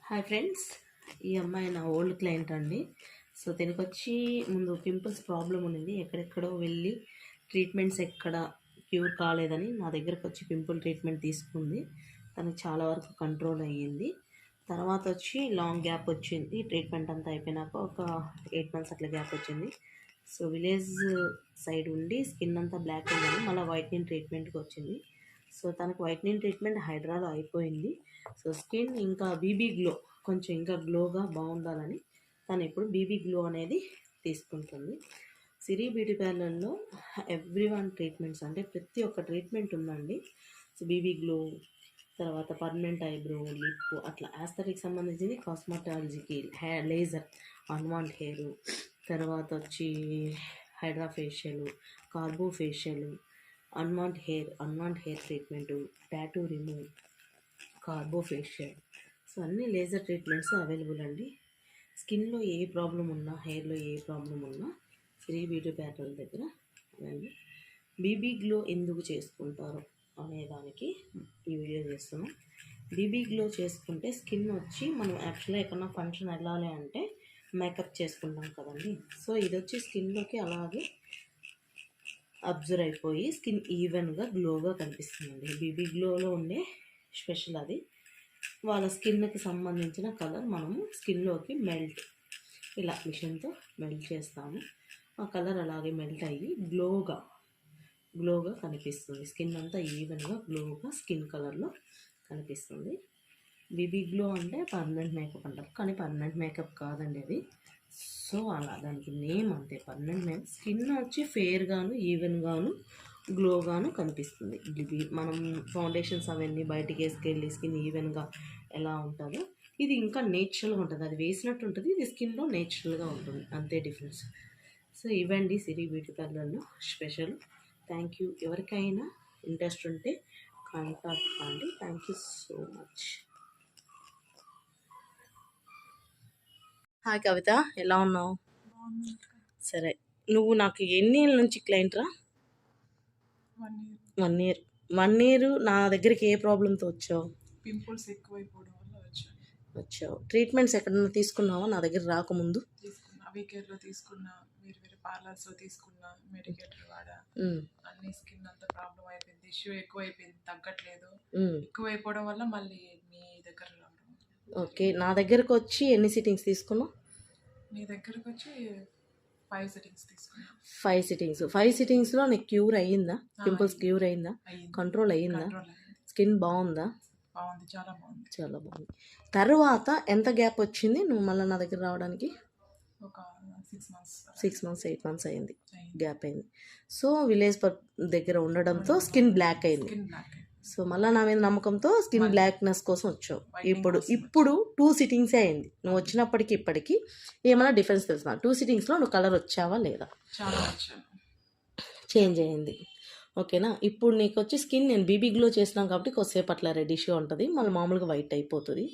Hi friends, ఈ అమ్మాయి నా ఓల్డ్ క్లయింట్ అండి. సో దీనికి వచ్చి ముందు పింపుల్స్ ప్రాబ్లం ఉంది, ఎక్కడెక్కడో వెళ్ళి ట్రీట్మెంట్స్ ఎక్కడ క్యూర్ కాలేదని నా దగ్గరకు వచ్చి పింపుల్ ట్రీట్మెంట్ తీసుకుంది. తనకు చాలా వరకు కంట్రోల్ అయ్యింది. తర్వాత వచ్చి లాంగ్ గ్యాప్ వచ్చింది, ట్రీట్మెంట్ అంతా అయిపోయినాక ఒక 8 months అట్లా గ్యాప్ వచ్చింది. సో విలేజ్ సైడ్ ఉండి స్కిన్ అంతా బ్లాక్ అయిందని మళ్ళీ వైట్నింగ్ ట్రీట్మెంట్కి వచ్చింది. సో తనకు వైట్నింగ్ ట్రీట్మెంట్ హైడ్రాలో అయిపోయింది. సో స్కిన్ ఇంకా బీబీ గ్లో కొంచెం ఇంకా గ్లోగా బాగుండాలని తను ఇప్పుడు బీబీ గ్లో అనేది తీసుకుంటుంది. సిరి బ్యూటీ పార్లర్లో ఎవ్రీ1 ట్రీట్మెంట్స్ అంటే ప్రతి ఒక్క ట్రీట్మెంట్ ఉందండి. సో బీబీ గ్లో, తర్వాత పర్మనెంట్ ఐబ్రో, లిప్, అట్లా యాస్థెటిక్ సంబంధించింది, కాస్మెటాలజీకి హెయిర్ లేజర్, అన్వాంట్ హెయిర్, తర్వాత వచ్చి hydra facial, carbo facial, unwanted hair treatment, tattoo remove, carbo facial. So అన్ని లేజర్ ట్రీట్మెంట్స్ అవైలబుల్ అండి. స్కిన్లో ఏ ప్రాబ్లం ఉన్నా, హెయిర్లో ఏ ప్రాబ్లం ఉన్నా శ్రీ బ్యూటీ పార్లర్ దగ్గర అండి. బీబీ గ్లో ఎందుకు చేసుకుంటారు అనేదానికి ఈ వీడియో చేస్తున్నాం. బీబీ గ్లో చేసుకుంటే స్కిన్ వచ్చి మనం యాక్చువల్గా ఎక్కడన్నా ఫంక్షన్ వెళ్ళాలి అంటే మేకప్ చేసుకుంటాం కదండి. సో ఇది వచ్చి స్కిన్లోకి అలాగే అబ్జర్వ్ అయిపోయి స్కిన్ ఈవెన్గా గ్లోగా కనిపిస్తుందండి. బీబీ గ్లోలో ఉండే స్పెషల్ అది. వాళ్ళ స్కిన్కి సంబంధించిన కలర్ మనము స్కిన్లోకి ఇలా మిషన్తో మెల్ట్ చేస్తాము. ఆ కలర్ అలాగే మెల్ట్ అయ్యి గ్లోగా కనిపిస్తుంది. స్కిన్ అంతా ఈవెన్గా గ్లోగా స్కిన్ కలర్లో కనిపిస్తుంది. బీబీ గ్లో అంటే పర్మనెంట్ మేకప్ అంటారు, కానీ పర్మనెంట్ మేకప్ కాదండి అది. సో అలా దానికి నేమ్ అంతే, పర్మనెంట్ మేకప్. స్కిన్ వచ్చి ఫెయిర్గాను ఈవెన్గాను గ్లోగాను కనిపిస్తుంది. మనం ఫౌండేషన్స్ అవన్నీ బయటికి వేసుకెళ్ళి స్కిన్ ఈవెన్గా ఎలా ఉంటుందో ఇది ఇంకా నేచురల్గా ఉంటుంది. అది వేసినట్టు ఉంటుంది, ఇది స్కిన్లో నేచురల్గా ఉంటుంది, అంతే డిఫరెన్స్. సో ఇవండి సిరి బ్యూటీ పార్లర్లో స్పెషల్. Thank you. ఎవరికైనా ఇంట్రెస్ట్ ఉంటే కాంటాక్ట్ కాండి. Thank you so much. Hi Kavitha, ఎలా ఉన్నావు? సరే, నువ్వు నాకు ఎన్ని ఏళ్ళ నుంచి క్లయింట్ రా? 1 year. 1 year నా దగ్గరికి ఏ ప్రాబ్లంతో వచ్చావు? పింపుల్స్ ఎక్కువైపోవడం వల్ల వచ్చావు. ట్రీట్మెంట్స్ ఎక్కడన్నా తీసుకున్నావా నా దగ్గర రాకముందు? తీసుకున్నా, వీకేర్లో తీసుకున్నా, వేరే పార్లర్స్లో తీసుకున్నా, మెడికేటర్ వాడా. అన్ని స్కిన్ అంతా ప్రాబ్లం అయిపోయింది, ఇష్యూ ఎక్కువైపోయింది, తగ్గట్లేదు. ఎక్కువైపోవడం వల్ల మళ్ళీ మీ దగ్గర రావడం. ఓకే, నా దగ్గరకు వచ్చి ఎన్ని సిట్టింగ్స్ తీసుకున్నావు? మీ దగ్గరకు వచ్చి 5 sittings తీసుకున్నా. 5 సిట్టింగ్స్లో నీకు క్యూర్ అయ్యిందా? పింపుల్స్ క్యూర్ అయ్యిందా? కంట్రోల్ అయ్యిందా? స్కిన్ బాగుందా? బాగుంది, చాలా బాగుంది. చాలా బాగుంది. తర్వాత ఎంత గ్యాప్ వచ్చింది నువ్వు మళ్ళీ నా దగ్గర రావడానికి? ఒక 6 months 8 months అయింది, గ్యాప్ అయింది. సో విలేజ్ దగ్గర ఉండడంతో స్కిన్ బ్లాక్ అయింది. సో మళ్ళీ నా మీద నమ్మకంతో స్కిన్ బ్లాక్నెస్ కోసం వచ్చావు. ఇప్పుడు 2 sittings అయింది. నువ్వు వచ్చినప్పటికి ఇప్పటికి ఏమైనా డిఫరెన్స్ తెలుసా? 2 sittings నువ్వు కలర్ వచ్చావా లేదా? చేంజ్ అయింది. ఓకేనా? ఇప్పుడు నీకు వచ్చి స్కిన్ నేను బీబీ గ్లో చేసినాం కాబట్టి కొద్దిసేపు అట్లా రెడ్డిష్గా ఉంటుంది, మళ్ళీ మామూలుగా వైట్ అయిపోతుంది.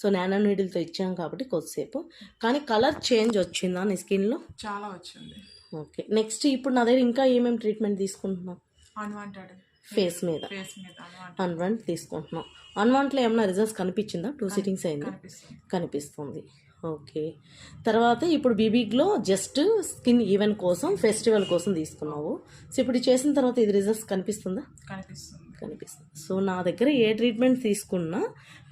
సో నానో నీడిల్తో ఇచ్చాం కాబట్టి కొద్దిసేపు, కానీ కలర్ చేంజ్ వచ్చిందా నీ స్కిన్లో? చాలా వచ్చింది. ఓకే, నెక్స్ట్ ఇప్పుడు నా దగ్గర ఇంకా ఏమేమి ట్రీట్మెంట్ తీసుకుంటున్నావు? అన్వాంటెడ్ ఫేస్ మీద అన్వాంట్ తీసుకుంటున్నాం. అన్వాంట్లో ఏమైనా రిజల్ట్స్ కనిపించిందా? 2 sittings అయింది, కనిపిస్తుంది. ఓకే, తర్వాత ఇప్పుడు BB glow just skin event కోసం, ఫెస్టివల్ కోసం తీసుకున్నావు. సో ఇప్పుడు చేసిన తర్వాత ఇది రిజల్ట్స్ కనిపిస్తుందా? కనిపిస్తుంది. సో నా దగ్గర ఏ ట్రీట్మెంట్ తీసుకున్నా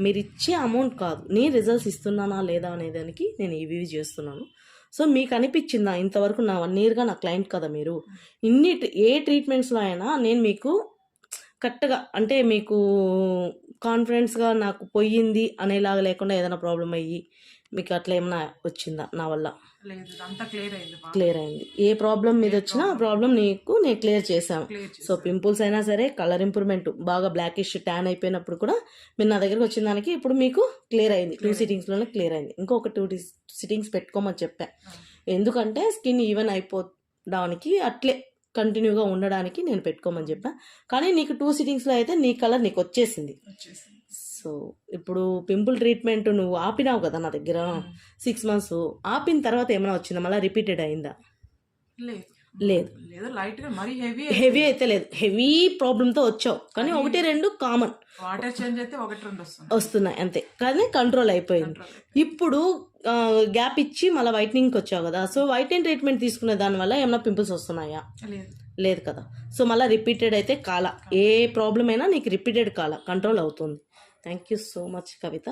మీరు ఇచ్చే అమౌంట్ కాదు, నేను రిజల్ట్స్ ఇస్తున్నానా లేదా అనే దానికి నేను ఈ రివ్యూ చేస్తున్నాను. సో మీకు అనిపించిందా ఇంతవరకు నా 1 yearగా నా క్లయింట్ కదా మీరు, ఏ ట్రీట్మెంట్స్లో అయినా నేను మీకు కరెక్ట్గా అంటే మీకు కాన్ఫిడెన్స్గా నాకు పోయింది అనేలాగా లేకుండా ఏదైనా ప్రాబ్లం అయ్యి మీకు అట్లా ఏమైనా వచ్చిందా నా వల్ల? క్లియర్ అయింది. ఏ ప్రాబ్లం మీద వచ్చినా ఆ ప్రాబ్లం నేను క్లియర్ చేశాను. సో పింపుల్స్ అయినా సరే, కలర్ ఇంప్రూవ్మెంట్, బాగా బ్లాకిష్ ట్యాన్ అయిపోయినప్పుడు కూడా మీరు నా దగ్గరకు వచ్చిన దానికి ఇప్పుడు మీకు క్లియర్ అయింది. 2 sittingsలోనే క్లియర్ అయింది. ఇంకొక 2 sittings పెట్టుకోమని చెప్పా, ఎందుకంటే స్కిన్ ఈవెన్ అయిపోవడానికి అట్లే కంటిన్యూగా ఉండడానికి నేను పెట్టుకోమని చెప్పా. కానీ నీకు 2 sittingsలో అయితే నీ కలర్ నీకు వచ్చేసింది. సో ఇప్పుడు పింపుల్ ట్రీట్మెంట్ నువ్వు ఆపినావు కదా నా దగ్గర 6 months, ఆపిన తర్వాత ఏమైనా వచ్చిందా? మళ్ళీ రిపీటెడ్ అయిందా? లేదు. లేదు లైట్ గా మరీ హెవీ హెవీ అయితే లేదు, హెవీ ప్రాబ్లంతో వచ్చావు కానీ 1-2 కామన్ వాటర్ చేంజ్ అయితే 1-2 వస్తున్నాయి అంతే, కానీ కంట్రోల్ అయిపోయింది. ఇప్పుడు గ్యాప్ ఇచ్చి మళ్ళీ వైట్నింగ్కి వచ్చావు కదా, సో వైట్నింగ్ ట్రీట్మెంట్ తీసుకునే దానివల్ల ఏమైనా పింపుల్స్ వస్తున్నాయా? లేదు. లేదు కదా. సో మళ్ళీ రిపీటెడ్ అయితే కాల, ఏ ప్రాబ్లం అయినా నీకు రిపీటెడ్ కాల, కంట్రోల్ అవుతుంది. Thank you so much Kavitha.